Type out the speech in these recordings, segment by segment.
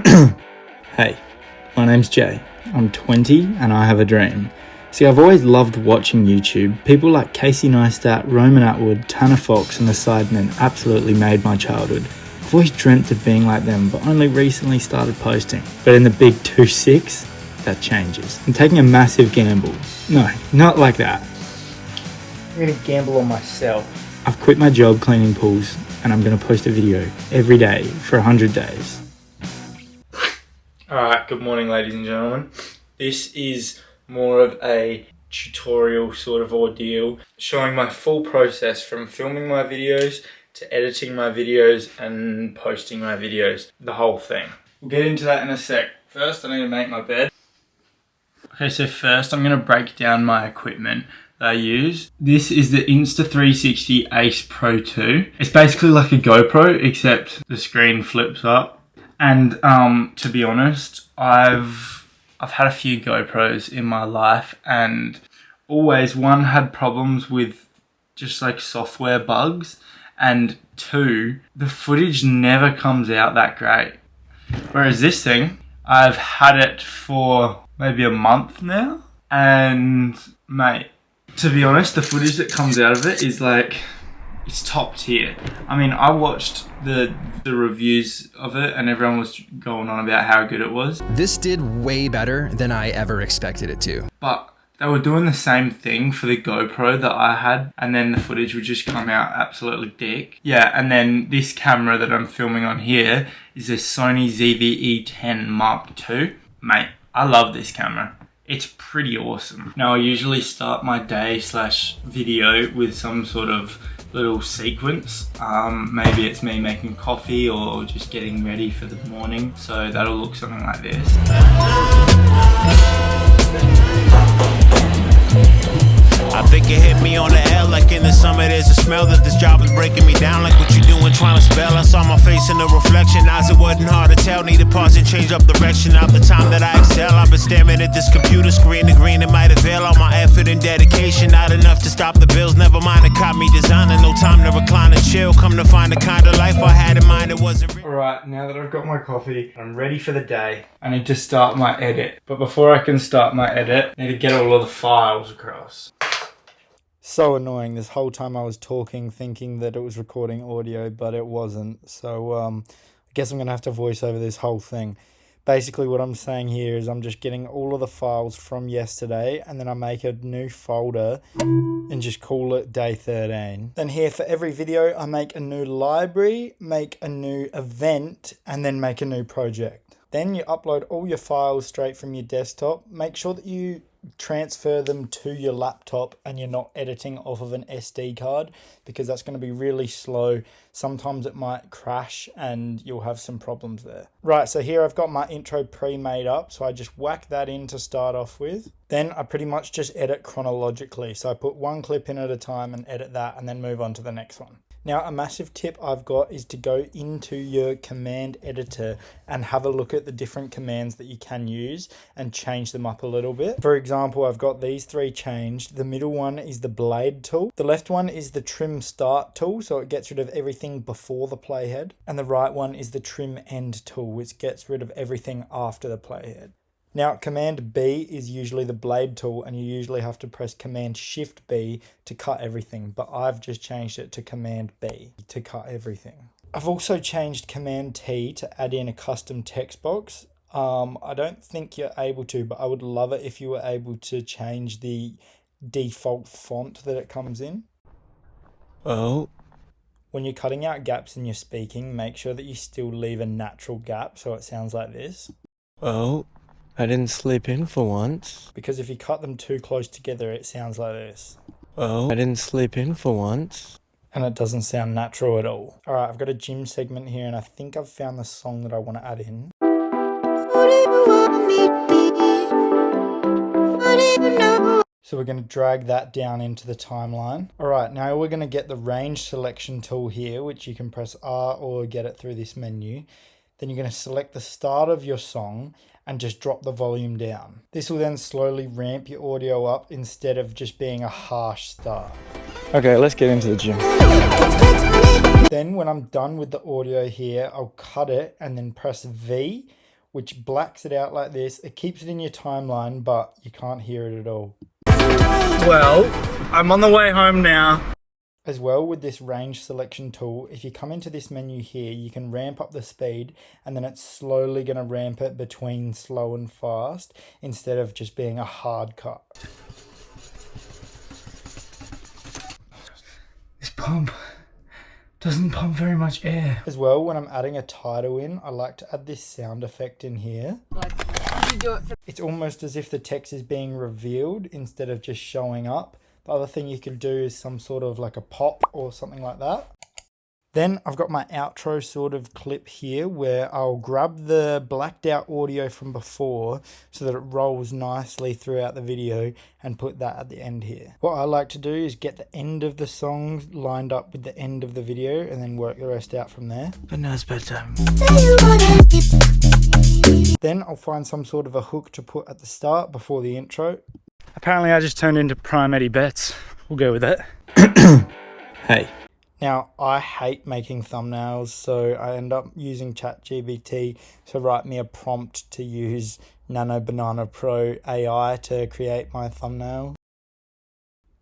Hey, my name's Jay. I'm 20 and I have a dream. See, I've always loved watching YouTube. People like Casey Neistat, Roman Atwood, Tanner Fox and the Sidemen absolutely made my childhood. I've always dreamt of being like them, but only recently started posting. But in the big 2-6, that changes. I'm taking a massive gamble. No, not like that. I'm going to gamble on myself. I've quit my job cleaning pools and I'm going to post a video every day for 100 days. Alright, good morning ladies and gentlemen. This is more of a tutorial sort of ordeal, showing my full process from filming my videos to editing my videos and posting my videos. The whole thing. We'll get into that in a sec. First, I need to make my bed. Okay, so first I'm going to break down my equipment that I use. This is the Insta360 Ace Pro 2. It's basically like a GoPro, except the screen flips up. And to be honest, I've had a few GoPros in my life, and always one had problems with just like software bugs, and two, the footage never comes out that great. Whereas this thing, I've had it for maybe a month now, and mate, to be honest, the footage that comes out of it is like, it's top tier. I mean, I watched the reviews of it and everyone was going on about how good it was. This did way better than I ever expected it to. But they were doing the same thing for the GoPro that I had, and then the footage would just come out absolutely dick. Yeah, and then this camera that I'm filming on here is a Sony ZV-E10 Mark II. Mate, I love this camera. It's pretty awesome. Now I usually start my day / video with some sort of little sequence. Maybe it's me making coffee or just getting ready for the morning. So that'll look something like this. I think it hit me on the L like in the summer. There's a smell that this job is breaking me down. Like what you doing trying to spell. I saw my face in the reflection. Eyes, it wasn't hard to tell. Need to pause and change up direction. Out the time that I excel, I've been staring at this computer screen. The green, it might avail all my effort and dedication. Not enough to stop the bills. Never mind, it caught me designing. No time to recline and chill. Come to find the kind of life I had in mind. It wasn't real. Alright, now that I've got my coffee, I'm ready for the day. I need to start my edit. But before I can start my edit, I need to get all of the files across. So annoying. This whole time I was talking thinking that it was recording audio, but it wasn't. So I guess I'm going to have to voice over this whole thing. Basically what I'm saying here is I'm just getting all of the files from yesterday, and then I make a new folder and just call it day 13. Then here for every video I make a new library, make a new event, and then make a new project. Then you upload all your files straight from your desktop. Make sure that you transfer them to your laptop and you're not editing off of an SD card, because that's going to be really slow. Sometimes it might crash and you'll have some problems there. Right, so here I've got my intro pre-made up, so I just whack that in to start off with. Then I pretty much just edit chronologically, so I put one clip in at a time and edit that and then move on to the next one. Now, a massive tip I've got is to go into your command editor and have a look at the different commands that you can use and change them up a little bit. For example, I've got these three changed. The middle one is the blade tool. The left one is the trim start tool, so it gets rid of everything before the playhead. And the right one is the trim end tool, which gets rid of everything after the playhead. Now, Command B is usually the blade tool, and you usually have to press Command Shift B to cut everything, but I've just changed it to Command B to cut everything. I've also changed Command T to add in a custom text box. I don't think you're able to, but I would love it if you were able to change the default font that it comes in. Oh. When you're cutting out gaps in your speaking, make sure that you still leave a natural gap so it sounds like this. Oh. I didn't sleep in for once. Because if you cut them too close together, it sounds like this. Oh, I didn't sleep in for once. And it doesn't sound natural at all. Alright, I've got a gym segment here and I think I've found the song that I want to add in. So we're going to drag that down into the timeline. Alright, now we're going to get the range selection tool here, which you can press R or get it through this menu. Then you're going to select the start of your song and just drop the volume down. This will then slowly ramp your audio up instead of just being a harsh start. Okay, let's get into the gym. Then when I'm done with the audio here, I'll cut it and then press V, which blacks it out like this. It keeps it in your timeline, but you can't hear it at all. Well, I'm on the way home now. As well, with this range selection tool, if you come into this menu here, you can ramp up the speed, and then it's slowly going to ramp it between slow and fast instead of just being a hard cut. This pump doesn't pump very much air. As well, when I'm adding a title in, I like to add this sound effect in here. It's almost as if the text is being revealed instead of just showing up. The other thing you could do is some sort of like a pop or something like that. Then I've got my outro sort of clip here where I'll grab the blacked out audio from before so that it rolls nicely throughout the video and put that at the end here. What I like to do is get the end of the song lined up with the end of the video and then work the rest out from there. But now it's bedtime. Then I'll find some sort of a hook to put at the start before the intro. Apparently I just turned into Prime Eddie Betts. We'll go with that. Hey. Now, I hate making thumbnails, so I end up using ChatGPT to write me a prompt to use Nano Banana Pro AI to create my thumbnail.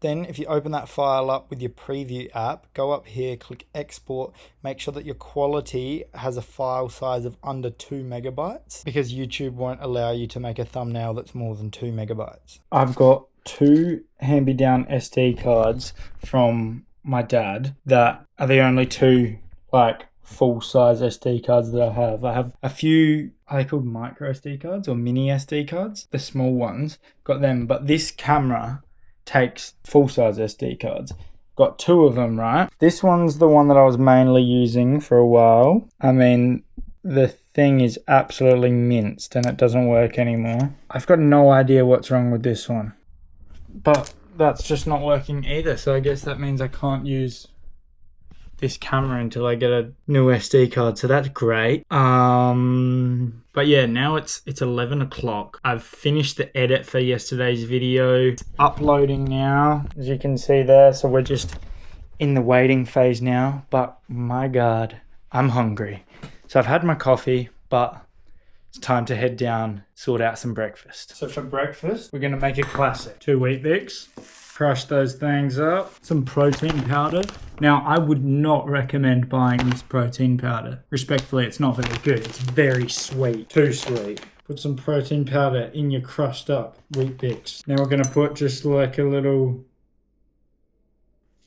Then, if you open that file up with your preview app, go up here, click export, make sure that your quality has a file size of under 2 megabytes because YouTube won't allow you to make a thumbnail that's more than 2 megabytes. I've got 2 hand-me-down SD cards from my dad that are the only 2 like full-size SD cards that I have. I have a few, are they called micro SD cards or mini SD cards? The small ones, got them, but this camera takes full-size SD cards. Got 2 of them, right? This one's the one that I was mainly using for a while. I mean, the thing is absolutely minced and it doesn't work anymore. I've got no idea what's wrong with this one. But that's just not working either, so I guess that means I can't use this camera until I get a new SD card, so that's great. But yeah, now it's 11 o'clock. I've finished the edit for yesterday's video. It's uploading now, as you can see there, so we're just in the waiting phase now. But my God, I'm hungry. So I've had my coffee, but it's time to head down, sort out some breakfast. So for breakfast, we're gonna make a classic. 2 Wheat Bix. Crush those things up. Some protein powder. Now, I would not recommend buying this protein powder. Respectfully, it's not very good. It's very sweet. Too sweet. Put some protein powder in your crushed up Wheat Bix. Now we're going to put just like a little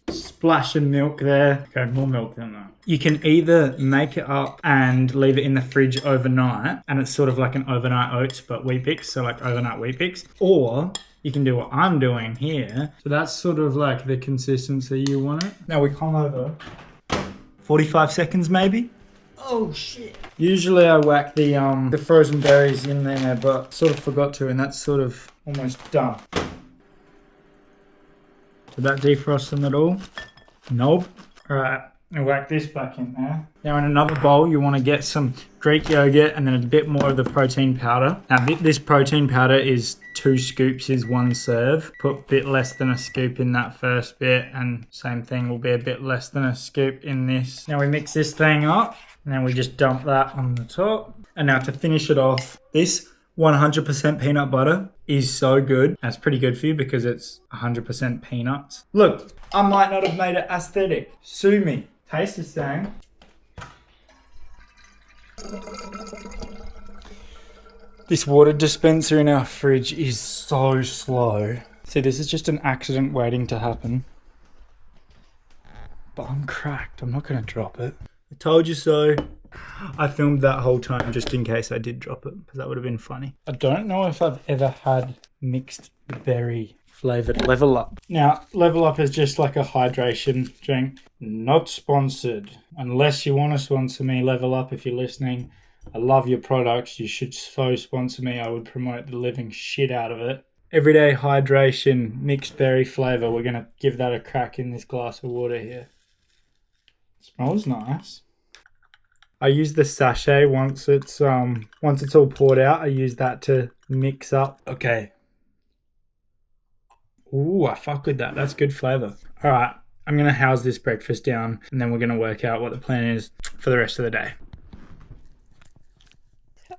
splash of milk there. Okay, more milk than that. You can either make it up and leave it in the fridge overnight, and it's sort of like an overnight oats, but Wheat Bix, so like overnight Wheat Bix. Or you can do what I'm doing here. So that's sort of like the consistency you want it. Now we come over 45 seconds maybe. Oh shit. Usually I whack the frozen berries in there, but sort of forgot to, and that's sort of almost done. Did that defrost them at all? Nope. All right, I'll whack this back in there. Now in another bowl, you want to get some Greek yogurt and then a bit more of the protein powder. Now this protein powder is 2 scoops is 1 serve. Put a bit less than a scoop in that first bit, and same thing will be a bit less than a scoop in this. Now we mix this thing up, and then we just dump that on the top. And now to finish it off, this 100% peanut butter is so good. That's pretty good for you because it's 100% peanuts. Look, I might not have made it aesthetic. Sue me. Taste the same. This water dispenser in our fridge is so slow. See, this is just an accident waiting to happen. But I'm cracked. I'm not going to drop it. I told you so. I filmed that whole time just in case I did drop it, because that would have been funny. I don't know if I've ever had mixed berry flavoured Level Up. Now, Level Up is just like a hydration drink. Not sponsored. Unless you want to sponsor me, Level Up, if you're listening. I love your products. You should so sponsor me. I would promote the living shit out of it. Everyday hydration, mixed berry flavour. We're going to give that a crack in this glass of water here. Smells nice. I use the sachet once it's all poured out. I use that to mix up. Okay. Ooh, I fuck with that. That's good flavour. All right, I'm going to house this breakfast down, and then we're going to work out what the plan is for the rest of the day.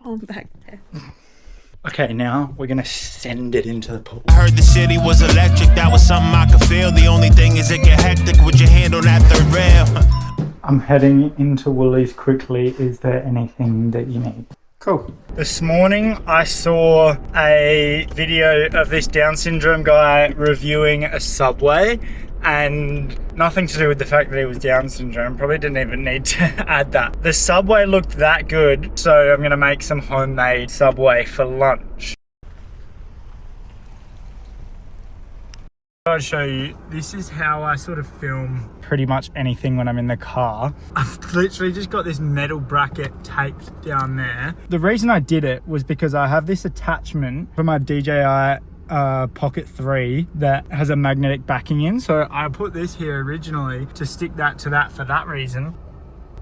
phone back there. Okay, now we're gonna send it into the pool. I heard the city was electric, that was something I could feel. The only thing is it get hectic with your hand on that third rail. I'm heading into Woolies quickly. Is there anything that you need? Cool. This morning I saw a video of this Down syndrome guy reviewing a Subway, and nothing to do with the fact that he was Down syndrome. Probably didn't even need to add that. The Subway looked that good, so I'm gonna make some homemade Subway for lunch. I'll show you, this is how I sort of film pretty much anything when I'm in the car. I've literally just got this metal bracket taped down there. The reason I did it was because I have this attachment for my DJI Pocket 3 that has a magnetic backing in, so I put this here originally to stick that to that for that reason.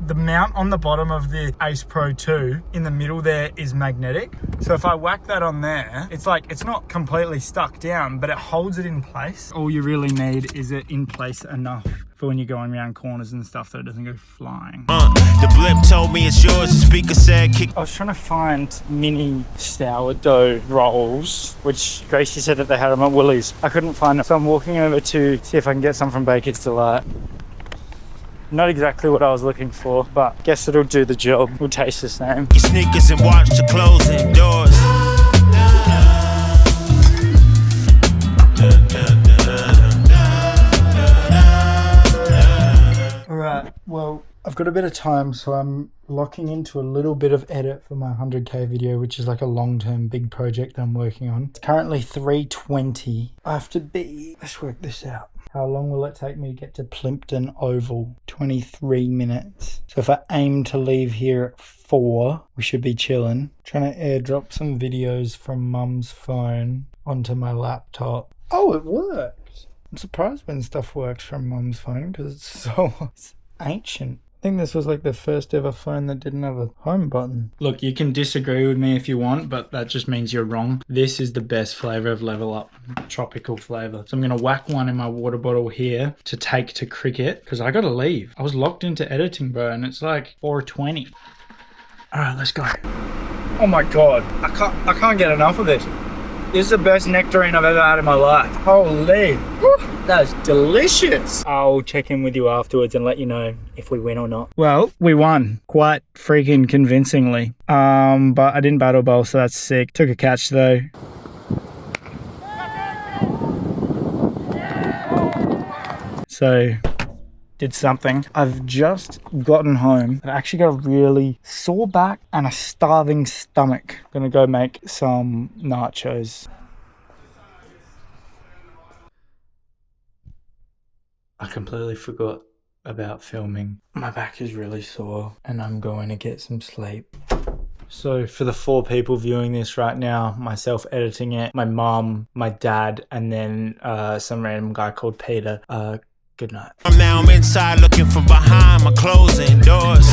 The mount on the bottom of the Ace Pro 2 in the middle there is magnetic, so if I whack that on there, it's like it's not completely stuck down, but it holds it in place. All you really need is it in place enough for when you're going around corners and stuff so it doesn't go flying. The blip told me it's yours, the speaker said kick. I was trying to find mini sourdough rolls, which Gracie said that they had them at Woolies. I couldn't find them, so I'm walking over to see if I can get some from Baker's Delight. Not exactly what I was looking for, but guess it'll do the job. Will taste the same. Your sneakers and watch the closing doors. Alright, well, I've got a bit of time, so I'm locking into a little bit of edit for my 100k video, which is like a long-term big project that I'm working on. It's currently 3:20. I have to be... Let's work this out. How long will it take me to get to Plimpton Oval? 23 minutes. So if I aim to leave here at 4, we should be chilling. Trying to airdrop some videos from Mum's phone onto my laptop. Oh, it worked! I'm surprised when stuff works from Mum's phone because it's ancient. I think this was like the first ever phone that didn't have a home button. Look, you can disagree with me if you want, but that just means you're wrong. This is the best flavour of Level Up, tropical flavour. So I'm going to whack one in my water bottle here to take to cricket because I got to leave. I was locked into editing, bro, and it's like 4:20. All right, let's go. Oh my God, I can't get enough of this. This is the best nectarine I've ever had in my life. Holy, that's delicious. I'll check in with you afterwards and let you know if we win or not. Well, we won quite freaking convincingly. But I didn't battle bowl, so that's sick. Took a catch though. So, did something. I've just gotten home. I've actually got a really sore back and a starving stomach. Gonna go make some nachos. I completely forgot about filming. My back is really sore and I'm going to get some sleep. So for the 4 people viewing this right now, myself editing it, my mum, my dad, and then some random guy called Peter, good night. Now I'm inside looking from behind my closing doors.